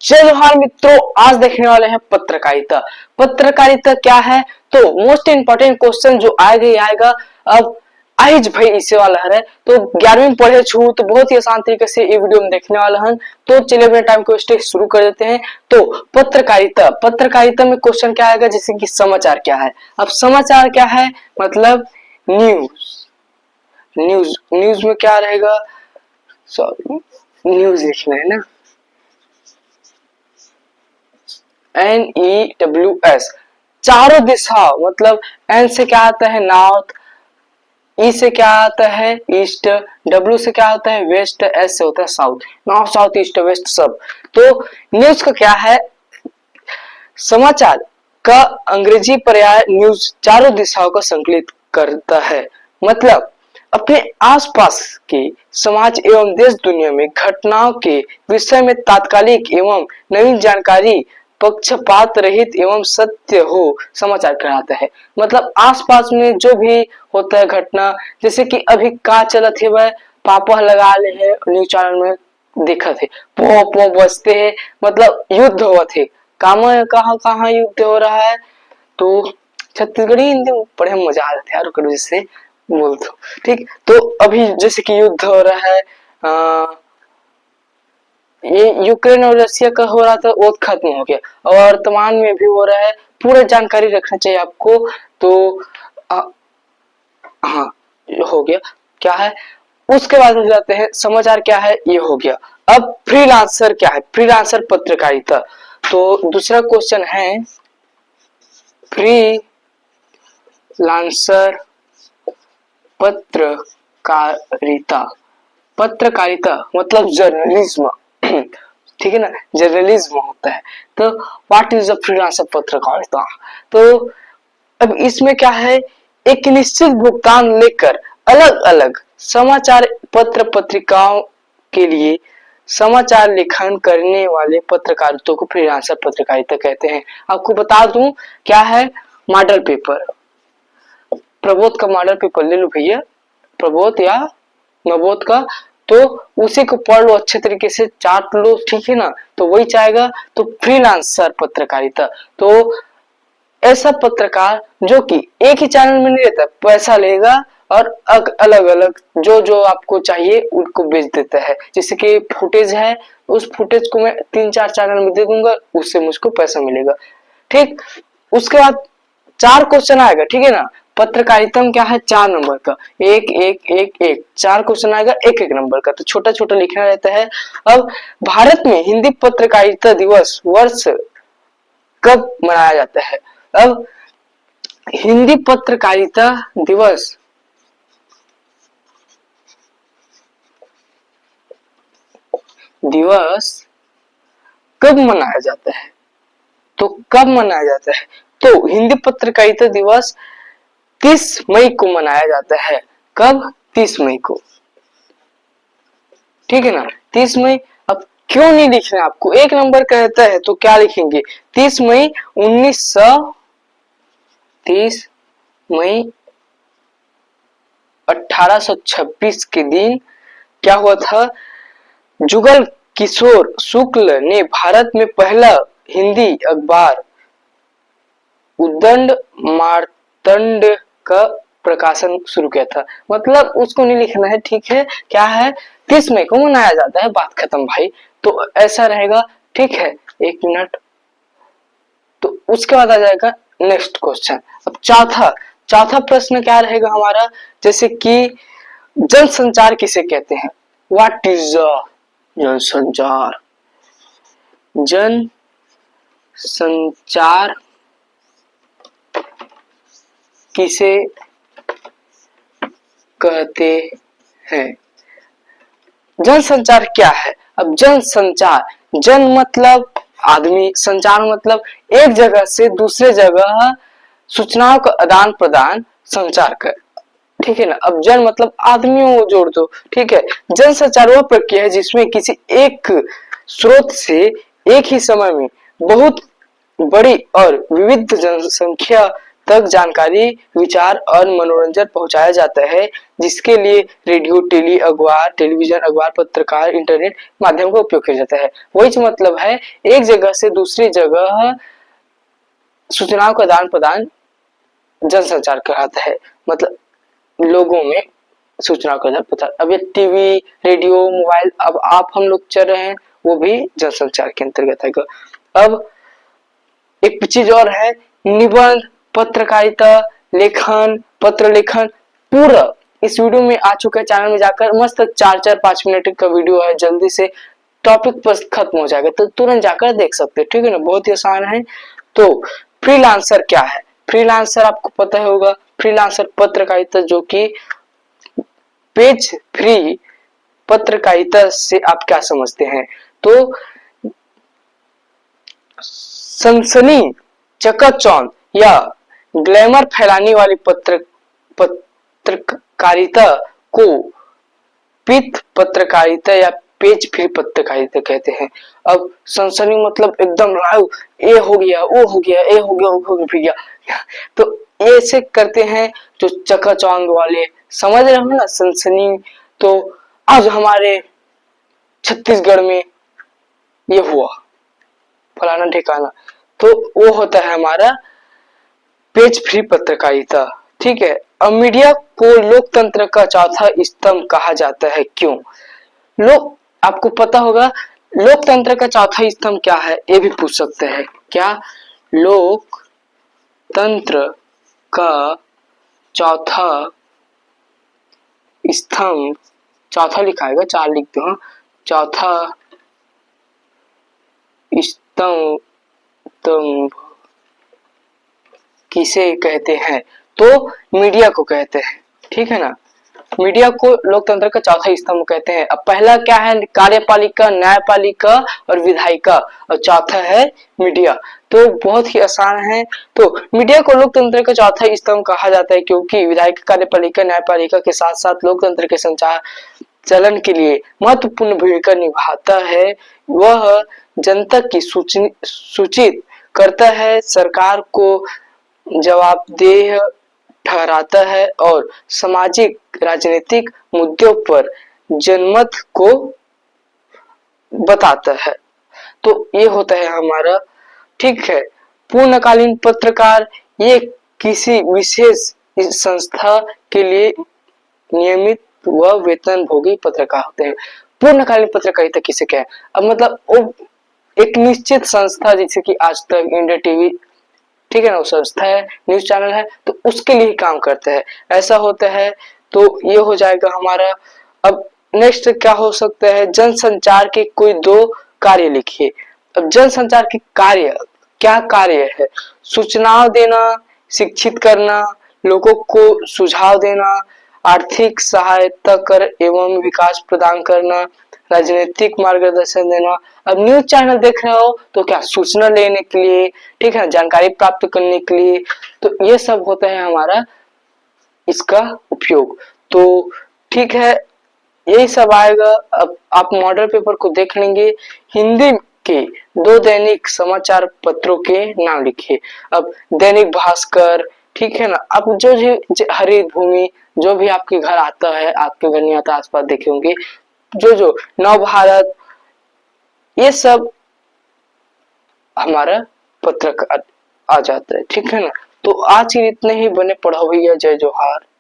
जय जोहार मित्रों, आज देखने वाले हैं पत्रकारिता। पत्रकारिता क्या है? तो मोस्ट इम्पोर्टेंट क्वेश्चन जो आएगा ही आएगा। अब आइज भाई इसे वाला है तो 11वीं पढ़े छू तो बहुत ही आसान तरीके से ये वीडियो में देखने वाला है। तो चलिए अपने टाइम को वेस्ट शुरू कर देते हैं। तो पत्रकारिता पत्रकारिता में क्वेश्चन क्या आएगा, जैसे कि समाचार क्या है। अब समाचार क्या है मतलब न्यूज। न्यूज में क्या रहेगा, सॉरी न्यूज लिखना है ना, NEWS। चारों दिशा मतलब N से क्या आता है नॉर्थ, E से क्या आता है ईस्ट, W से क्या होता है वेस्ट, S से होता है south. North south east west सब। तो न्यूज का क्या है, समाचार का अंग्रेजी पर्याय न्यूज चारों दिशाओं का संकलित करता है। मतलब अपने आसपास के समाज एवं देश दुनिया में घटनाओं के विषय में तात्कालिक एवं नवीन जानकारी पक्षपात रहित एवं सत्य हो समाचार कहलाता है। मतलब आसपास में जो भी होता है घटना, जैसे कि अभी का चलत है वह पापा लगा ले है न्यूज चैनल में देखा थे पो पो बजते है, मतलब युद्ध हुआ थे। कहाँ कहाँ युद्ध हो रहा है, तो छत्तीसगढ़ी हिंदी में पढ़े में मजा आ जाता है यार, जिससे बोल दो ठीक। तो अभी जैसे कि युद्ध हो रहा है, ये यूक्रेन और रशिया का हो रहा था वो खत्म हो गया और वर्तमान में भी हो रहा है। पूरा जानकारी रखना चाहिए आपको। तो हाँ हो गया क्या है, उसके बाद हम जाते हैं समाचार क्या है ये हो गया। अब फ्रीलांसर क्या है, फ्रीलांसर पत्रकारिता। तो दूसरा क्वेश्चन है फ्रीलांसर पत्रकारिता। पत्रकारिता मतलब जर्नलिज्म ठीक है ना, जर्नलिज्म होता है। तो व्हाट इज अ फ्रीलांसर पत्रकारिता। तो अब इसमें क्या है, एक निश्चित भुगतान लेकर अलग अलग समाचार पत्र पत्रिकाओं के लिए समाचार लेखन करने वाले पत्रकारिता को फ्रीलांसर पत्रकारिता कहते हैं। आपको बता दूं क्या है, मॉडल पेपर, प्रबोध का मॉडल पेपर ले लो भैया, प्रबोध या नवोद का, तो उसी को पढ़ लो अच्छे तरीके से, चाट लो ठीक है ना, तो वही चाहेगा। तो फ्रीलांसर पत्रकारिता तो ऐसा पत्रकार जो कि एक ही चैनल में नहीं रहता, पैसा लेगा और अलग अलग जो जो आपको चाहिए उनको बेच देता है। जैसे कि फुटेज है, उस फुटेज को मैं 3-4 चैनल में दे दूंगा, उससे मुझको पैसा मिलेगा ठीक। उसके बाद 4 क्वेश्चन आएगा ठीक है ना। पत्रकारिता में क्या है 4 नंबर का, एक एक एक एक 4 क्वेश्चन आएगा एक एक नंबर का, तो छोटा छोटा लिखना रहता है। अब भारत में हिंदी पत्रकारिता दिवस वर्ष कब मनाया जाता है। अब हिंदी पत्रकारिता दिवस कब मनाया जाता है, तो कब मनाया जाता है, तो हिंदी पत्रकारिता दिवस 30 मई को मनाया जाता है। कब, 30 मई को ठीक है ना, 30 मई। अब क्यों नहीं लिखना आपको, एक नंबर कहता है तो क्या लिखेंगे, 30 मई 1826 के दिन क्या हुआ था, जुगल किशोर शुक्ल ने भारत में पहला हिंदी अखबार उद्दंड मार्तंड का प्रकाशन शुरू किया था। मतलब उसको नहीं लिखना है ठीक है, क्या है 30 मई को मनाया जाता है, बात खत्म भाई। तो ऐसा रहेगा ठीक है, 1 मिनट। तो उसके बाद आ जाएगा नेक्स्ट क्वेश्चन। अब चौथा प्रश्न क्या रहेगा हमारा, जैसे कि जनसंचार किसे कहते हैं, व्हाट इज जनसंचार। जन संचार किसे कहते हैं, जनसंचार क्या है। अब जनसंचार, जन मतलब आदमी, संचार मतलब एक जगह से दूसरे जगह सूचनाओं का आदान प्रदान, संचार कर ठीक है ना। अब जन मतलब आदमियों को जोड़ दो ठीक है। जनसंचार वह प्रक्रिया है जिसमें किसी एक स्रोत से एक ही समय में बहुत बड़ी और विविध जनसंख्या तक जानकारी, विचार और मनोरंजन पहुंचाया जाता है, जिसके लिए रेडियो, टेलीविजन, अखबार, पत्रकार, इंटरनेट माध्यम का उपयोग किया जाता है। वही मतलब है, एक जगह से दूसरी जगह सूचनाओं का आदान प्रदान जनसंचार कहलाता है। मतलब लोगों में सूचनाओं का आदान प्रदान। अब ये टीवी, रेडियो, मोबाइल, अब आप हम लोग चल रहे हैं, वो भी जनसंचार के अंतर्गत है। अब एक चीज और है, निबंध, पत्रकारिता, लेखन, पत्र लेखन, पूरा इस वीडियो में आ चुका है। चैनल में जाकर मस्त 4-4-5 मिनट का वीडियो है, जल्दी से टॉपिक पर खत्म हो जाएगा, तो तुरंत जाकर देख सकते हैं, ठीक है ना, बहुत ही आसान है। तो फ्रीलांसर क्या है? फ्रीलांसर आपको पता होगा, फ्रीलांसर पत्रकारिता, जो कि पेज फ्री पत्रकारिता से आप क्या समझते हैं? तो सनसनी, चकाचौंध या ग्लैमर फैलाने वाली पत्रकारिता को पिथ पत्रकारिता या पेज फ्री पत्रकारिता कहते हैं। अब सनसनी मतलब एकदम लाइव, ये हो गया, वो हो गया, ये हो गया, वो हो गया, तो ऐसे करते हैं। जो चकाचौंध वाले, समझ रहे हो ना, सनसनी। तो आज हमारे छत्तीसगढ़ में ये हुआ, फलाना ठिकाना, तो वो होता है हमारा पेज फ्री पत्रकारिता, ठीक है। अब मीडिया को लोकतंत्र का चौथा स्तंभ कहा जाता है, क्यों? लोक आपको पता होगा लोकतंत्र का चौथा स्तंभ क्या है, ये भी पूछ सकते हैं। क्या लोकतंत्र का चौथा स्तंभ, चौथा लिखाएगा, 4 लिखते हो, चौथा स्तंभ किसे कहते हैं? तो मीडिया को कहते हैं, ठीक है ना। मीडिया को लोकतंत्र का चौथा स्तंभ कहते हैं। अब पहला क्या है? कार्यपालिका, न्यायपालिका और विधायिका, और चौथा है मीडिया। तो बहुत ही आसान है। तो मीडिया को लोकतंत्र का चौथा स्तंभ कहा जाता है, क्योंकि विधायिका, कार्यपालिका, न्यायपालिका के साथ साथ लोकतंत्र के संचार चलन के लिए महत्वपूर्ण भूमिका निभाता है। वह जनता की सूचित करता है, सरकार को जवाबदेह ठहराता है और सामाजिक राजनीतिक मुद्दों पर जनमत को बताता है। तो ये होता है हमारा, ठीक है। पूर्णकालीन पत्रकार, ये किसी विशेष संस्था के लिए नियमित व वेतनभोगी पत्रकार होते हैं। पूर्णकालीन पत्रकारिता किसे क्या है? अब मतलब वो एक निश्चित संस्था, जैसे कि आज तक, इंडिया टीवी, ठीक है ना, वो संस्था है, न्यूज चैनल है, तो उसके लिए ही काम करते हैं, ऐसा होता है। तो ये हो जाएगा हमारा। अब नेक्स्ट क्या हो सकता है? जनसंचार के कोई 2 कार्य लिखिए। अब जनसंचार के कार्य, क्या कार्य है? सूचनाओं देना, शिक्षित करना, लोगों को सुझाव देना, आर्थिक सहायता कर एवं विकास प्रदान करना, राजनीतिक मार्गदर्शन देना। अब न्यूज चैनल देख रहे हो तो क्या, सूचना लेने के लिए, ठीक है, जानकारी प्राप्त करने के लिए, तो ये सब होता है हमारा इसका उपयोग। तो ठीक है, यही सब आएगा। अब आप मॉडल पेपर को देख लेंगे। हिंदी के 2 दैनिक समाचार पत्रों के नाम लिखिए। अब दैनिक भास्कर, ठीक है ना, आप जो हरित भूमि, जो भी आपके घर आता है, आपके घर नहीं आता, आसपास देखे होंगे, जो नव भारत, ये सब हमारा पत्रकार आ जाता है, ठीक है ना। तो आज के इतने ही, बने पढ़ो भैया, जय जोहार।